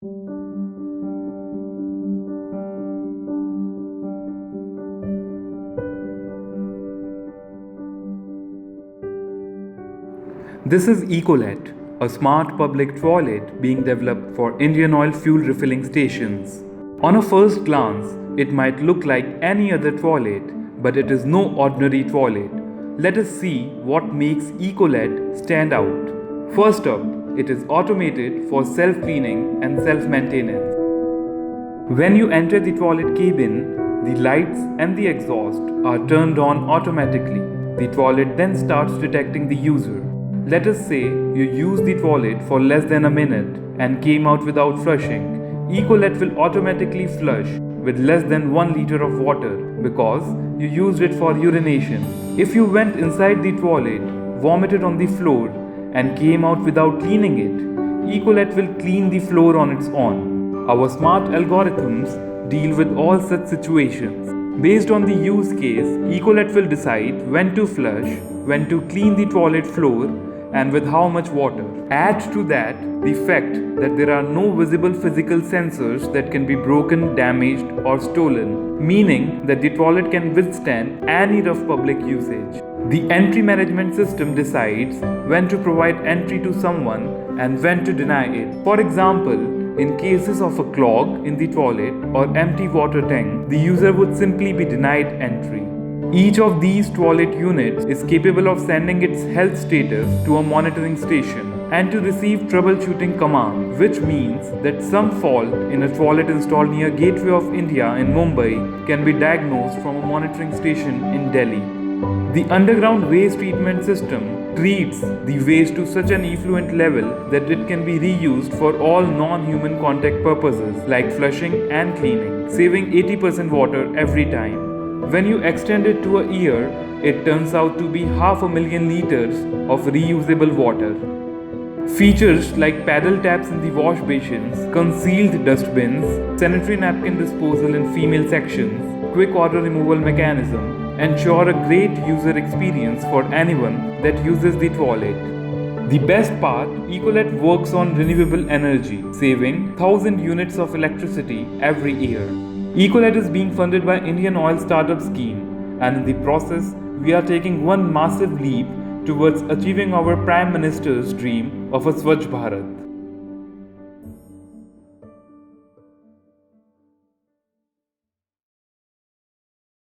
This is Ecolet, a smart public toilet being developed for Indian Oil fuel refilling stations. On a first glance, it might look like any other toilet, but it is no ordinary toilet. Let us see what makes Ecolet stand out. First up, it is automated for self-cleaning and self-maintenance. When you enter the toilet cabin, the lights and the exhaust are turned on automatically. The toilet then starts detecting the user. Let us say you used the toilet for less than a minute and came out without flushing. Ecolet will automatically flush with less than 1 liter of water because you used it for urination. If you went inside the toilet, vomited on the floor, and came out without cleaning it, Ecolet will clean the floor on its own. Our smart algorithms deal with all such situations. Based on the use case, Ecolet will decide when to flush, when to clean the toilet floor, and with how much water. Add to that the fact that there are no visible physical sensors that can be broken, damaged, or stolen, meaning that the toilet can withstand any rough public usage. The entry management system decides when to provide entry to someone and when to deny it. For example, in cases of a clog in the toilet or empty water tank, the user would simply be denied entry. Each of these toilet units is capable of sending its health status to a monitoring station and to receive troubleshooting commands, which means that some fault in a toilet installed near Gateway of India in Mumbai can be diagnosed from a monitoring station in Delhi. The underground waste treatment system treats the waste to such an effluent level that it can be reused for all non-human contact purposes like flushing and cleaning, saving 80% water every time. When you extend it to a year, it turns out to be 500,000 liters of reusable water. Features like paddle taps in the wash basins, concealed dustbins, sanitary napkin disposal in female sections, quick odor removal mechanism ensure a great user experience for anyone that uses the toilet. The best part, Ecolet works on renewable energy, saving 1,000 units of electricity every year. Ecolet is being funded by Indian Oil Startup Scheme, and in the process, we are taking one massive leap towards achieving our Prime Minister's dream of a Swachh Bharat.